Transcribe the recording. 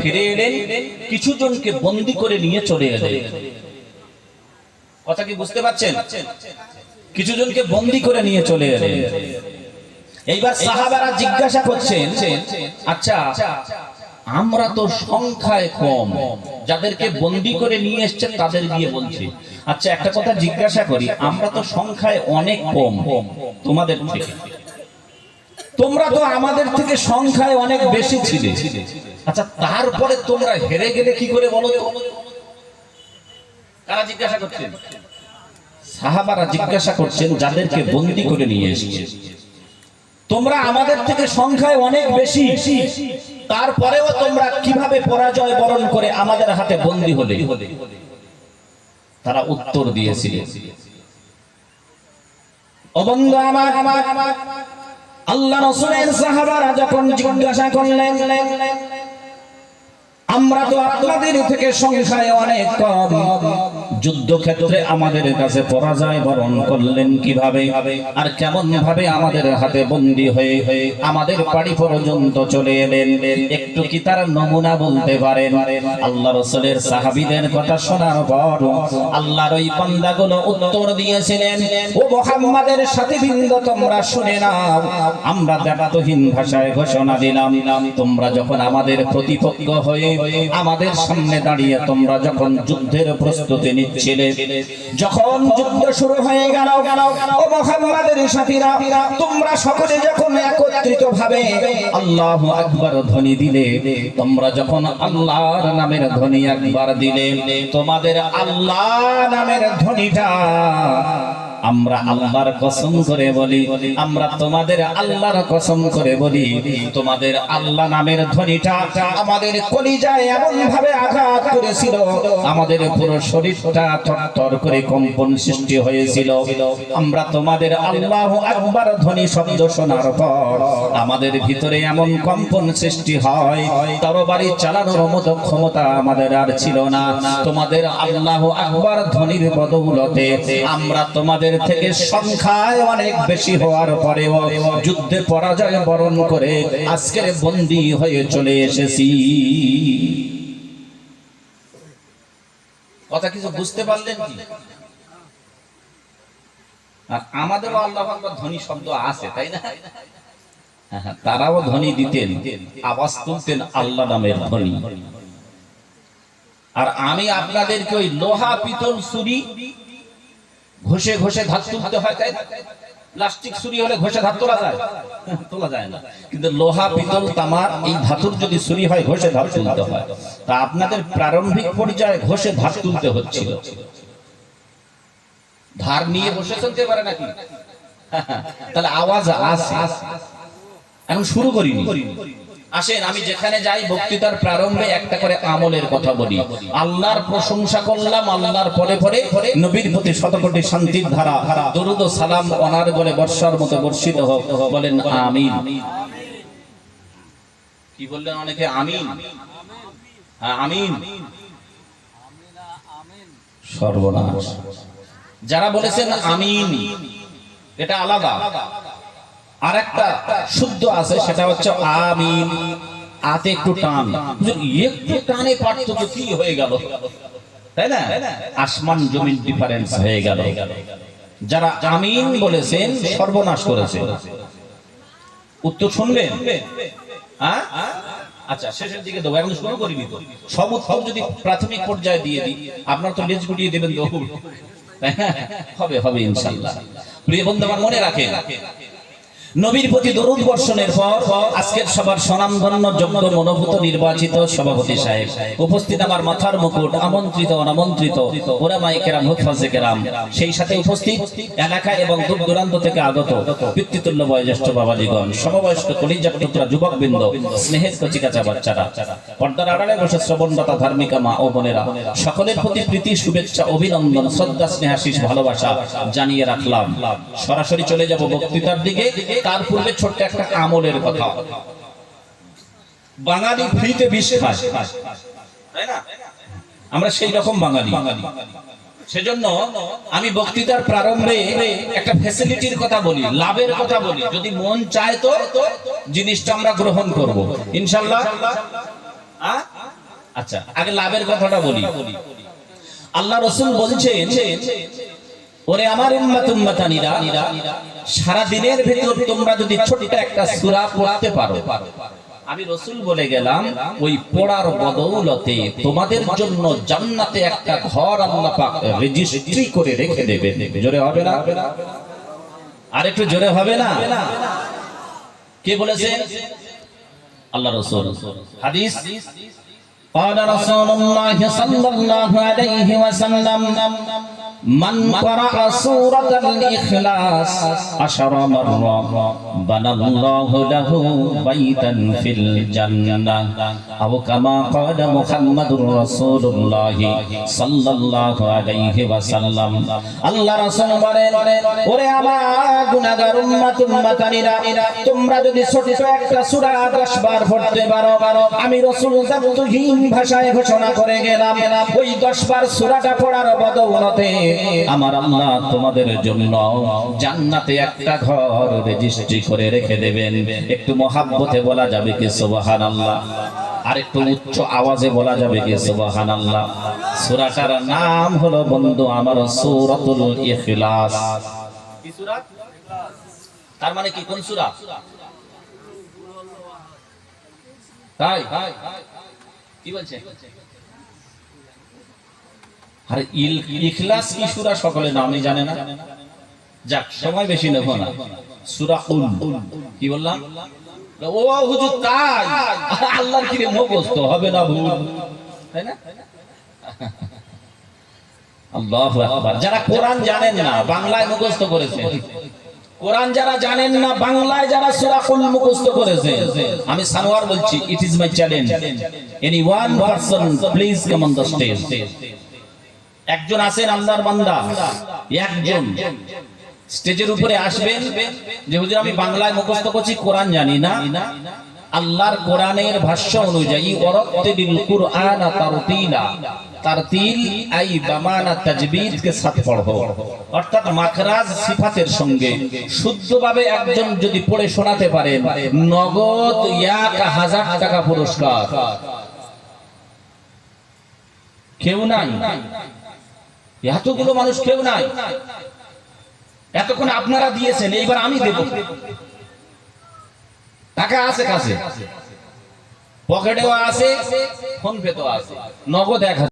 ফিরে এলেন, কিছু জনকে বন্দী করে নিয়ে চলে এলেন। কথা কি বুঝতে পারছেন? কিছু জনকে বন্দী করে নিয়ে চলে এলেন। এইবার সাহাবারা জিজ্ঞাসা করছেন, আচ্ছা আমরা তো সংখ্যায় কম, যাদেরকে বন্দী করে নিয়ে এসেছেন তাদের দিয়ে বলছি, আচ্ছা একটা কথা জিজ্ঞাসা করি, আমরা তো সংখ্যায় অনেক কম তোমাদের থেকে, তোমরা তো আমাদের থেকে সংখ্যায় অনেক বেশি ছিলে, আচ্ছা তারপরে তোমরা হেরে গেলে কি করে বলো তো? কারা জিজ্ঞাসা করছেন? সাহাবারা জিজ্ঞাসা করছেন যাদেরকে বন্দী করে নিয়ে এসেছে, তোমরা আমাদের থেকে সংখ্যায় অনেক বেশি, তারপরেও তোমরা কিভাবে পরাজয় বরণ করে আমাদের হাতে বন্দী হলে? তারা উত্তর দিয়েছিল, ও বন্ধু আমার, আল্লাহ রাসূলের সাহাবারা যখন জিজ্ঞাসা করলেন, আমরা তো আপনাদের থেকে সংখ্যায় অনেক কম, যুদ্ধক্ষেত্রে আমাদের কাছে পরাজয় বরণ করলেন কিভাবে, আর কেমন ভাবে আমাদের হাতে বন্দী হয়ে আমাদের বাড়ি পর্যন্ত চলে এলেন, একটু কি তার নমুনা বলতে পারেন? আল্লাহ রাসূলের সাহাবীদের কথা শোনার পর আল্লাহর ওই বান্দাগুলো উত্তর দিয়েছিলেন, ও মুহাম্মাদের সাথীবৃন্দ তোমরা শুনে নাও, আমরা দেবতাহীন ভাষায় ঘোষণা দিলাম, তোমরা যখন আমাদের প্রতিপক্ষ হয়ে আমাদের সামনে দাঁড়িয়ে তোমরা যখন যুদ্ধের প্রস্তুতি নিচ্ছিলে, যখন যুদ্ধ শুরু হয়ে গেল, ও মুহাম্মাদের সাথীরা তোমরা সকলে যখন একত্রিত ভাবে আল্লাহু আকবার ধ্বনি দিলে, তোমরা যখন আল্লাহর নামের ধ্বনি একবার দিলে, তোমাদের আল্লাহ নামের ধ্বনিটা আমরা আল্লাহর কসম করে বলি, আমরা তোমাদের আল্লাহর কসম করে বলি, তোমাদের আল্লাহ নামের ধ্বনিটা আমাদের কলিজায় এমন ভাবে আঘাত করেছিল, আমাদের পুরো শরীরটা থরথর করে কম্পন সৃষ্টি হয়েছিল। আমরা তোমাদের আল্লাহু আকবার ধ্বনি শব্দ শোনার পর আমাদের ভিতরে এমন কম্পন সৃষ্টি হয়, তরবারি চালানোর মতো ক্ষমতা আমাদের আর ছিল না। তোমাদের আল্লাহু আকবার ধ্বনির বদৌলতে আমরা তোমাদের থেকে সংখ্যায় অনেক বেশি হওয়ার পরেও যুদ্ধে পরাজয় বরণ করে আজকের বন্দী হয়ে চলে এসেছি। কথা কিছু বুঝতে পারলেন কি? আর আমাদেরও আল্লাহু আকবার ধ্বনি শব্দ আছে, তাই না? তারাও ধ্বনি দিতেন, আওয়াজ তুলতেন আল্লাহ নামের ধ্বনি। আর আমি আপনাদেরকে ওই লোহা পিতল ছুরি ঘষে ঘষে ধাত তুলতে হয়, তাই না? প্লাস্টিক ছুরি হলে ঘষে ধাত তোলা যায়? তোলা যায় না। কিন্তু লোহা পিতল তামার এই ধাতুর যদি ছুরি হয় ঘষে ধাত তুলতে হয়। তা আপনাদের প্রারম্ভিক পর্যায়ে ঘষে ধাত তুলতে হচ্ছিল। ধার নিয়ে বসে চলতে পারে নাকি? তাহলে আওয়াজ আসে। এখন শুরু করিনি। আসেন আমি যেখানে যাই বক্তৃতার প্রারম্ভে একটা করে আমলের কথা বলি। আল্লাহর প্রশংসা করলাম, আল্লাহর পরে পরে নবীর প্রতি শতকোটি শান্তির ধারা দরুদ ও সালাম অনার বলে বর্ষার মতো বর্ষিত হোক, বলেন আমিন। কি বললেন অনেকে? আমিন। হ্যাঁ আমিন। সর্বনাশ। যারা বলেছেন আমিন এটা আলাদা, আর একটা শুদ্ধ আছে সেটা হচ্ছে আমিন। আতে একটু টান, একটু টানে পার্থক্য কি হয়ে গেল, তাই না? আসমান জমিন ডিফারেন্স হয়ে গেল। যারা আমিন বলেছেন সর্বনাশ করেছে। উত্তর শুনবেন? হ্যাঁ আচ্ছা শেষের দিকে দেবো, এখন শুরু করিনি তো। সব উত্তর যদি প্রাথমিক পর্যায়ে দিয়ে দিই আপনার তো লেজ গুটিয়ে দেবেন তো। হবে হবে ইনশাআল্লাহ। প্রিয় বন্ধু আমার মনে রাখেন, নবীর প্রতি দরুদ বর্ষণের পর আজকের সবার স্বনামধন্য যোগ্য মনোভূত নির্বাচিত সভাপতি সাহেব উপস্থিত, আমার মাথার মুকুট, আমন্ত্রিত অনামন্ত্রিত উলামায়ে কেরাম, হুফাজে কেরাম, সেই সাথে উপস্থিত এলাকা এবং দূর দূরান্ত থেকে আগত পিতৃতুল্য বয়োজ্যেষ্ঠ বাবাজিগণ, সমবয়স্ক কলিজার টুকরা যুবকবৃন্দ, স্নেহের কচিকাঁচা বাচ্চারা, পর্দার আড়ালে বসে শ্রবণদাতা ধার্মিকা মা ও বোনেরা, সকলের প্রতি প্রীতি, শুভেচ্ছা, অভিনন্দন, শ্রদ্ধা, স্নেহাশিস, ভালোবাসা জানিয়ে রাখলাম। সরাসরি চলে যাব বক্তৃতার দিকে। তার পূর্বে ছোট্ট একটা আমলের কথা। বাঙালি ফ্রিতে বিষ খায়, তাই না? আমরা সেই রকম বাঙালি। সেজন্য আমি বক্তৃতার প্রারম্ভে একটা ফ্যাসিলিটির কথা বলি, লাভের কথা বলি। যদি মন চায় তো জিনিসটা আমরা গ্রহণ করব ইনশাআল্লাহ। আচ্ছা, আগে লাভের কথাটা বলি। আল্লাহ রাসূল বলছেন, ওরে আমার উম্মতানিরা, সারা দিনের ভিতর তোমরা যদি ছোট্ট একটা সূরা পড়তে পারো, আমি রাসূল বলে গেলাম ওই পড়ার বদৌলতে তোমাদের জন্য জান্নাতে একটা ঘর আল্লাহ পাক রেজিস্ট্রি করে রেখে দেবেন। জোরে হবে না? আর একটু জোরে হবে না? কে বলেছেন? আল্লাহ রাসূল। হাদিস, قال رسول الله صلى الله عليه وسلم من قرأ سورة الإخلاص 10 مرات بنى الله له بيتا في الجنة أو كما قال محمد رسول الله صلى الله عليه وسلم আল্লাহ রাসূল বলেন, ওরে আমার গুনাহগার উম্মতানিরা, তোমরা যদি ছোট একটা সূরা 10 বার পড়তে পারো, আমি রাসূল জাবতুহীন ভাষায় ঘোষণা করে গেলাম ওই 10 বার সূরাটা পড়ার বদৌলতে আমার আল্লাহ তোমাদের জন্য জান্নাতে একটা ঘর রেজিস্ট্রি করে রেখে দেবেন। একটু মহাব্বতে বলা যাবে কি সুবহানাল্লাহ? আর একটু উচ্চ আওয়াজে বলা যাবে কি সুবহানাল্লাহ? সূরাটার নাম হলো বন্ধু আমার সূরাতুল ইখলাস। কি সূরা? তার মানে কি, কোন সূরা? তাই কি বলছে? আর ইখলাস কি সূরা সকলে নামই জানে না। যাক, সময় বেশি নেব না। সূরা কুল, কি বললাম? ও হুজুর তাই? আল্লাহর কি মুখস্থ হবে না ভুল, তাই না? আল্লাহু আকবার। যারা কোরআন জানেন না বাংলায় মুখস্থ করেছে, কোরআন যারা জানেন না বাংলায় যারা সূরা কুল মুখস্থ করেছে, আমি সানোয়ার বলছি, it is my challenge, any one person please come on the stage. একজন আছেন আল্লাহর বান্দা, একজন স্টেজের উপরে আসবেন যে হুজুর আমি বাংলায় মুখস্থ করছি, কোরআন জানি না। আল্লাহর কোরআনের ভাষ্য অনুযায়ী ওয়ারাত্তিলিল কুরআন তারতিলা, তারতিল আই বামানা তাজবিদ কে সাথ পড়ো, অর্থাৎ মাখরাজ সিফাতের সঙ্গে শুদ্ধভাবে একজন যদি পড়ে শোনাতে পারেন নগদ 1000 টাকা পুরস্কার। কেউ নাই, এতগুলো মানুষ কেউ নাই। এতক্ষণ আপনারা দিয়েছেন, এইবার আমি দেব। টাকা আছে কাছে, পকেটেও আছে, ফোন পেতেও আছে, নগদ 1000।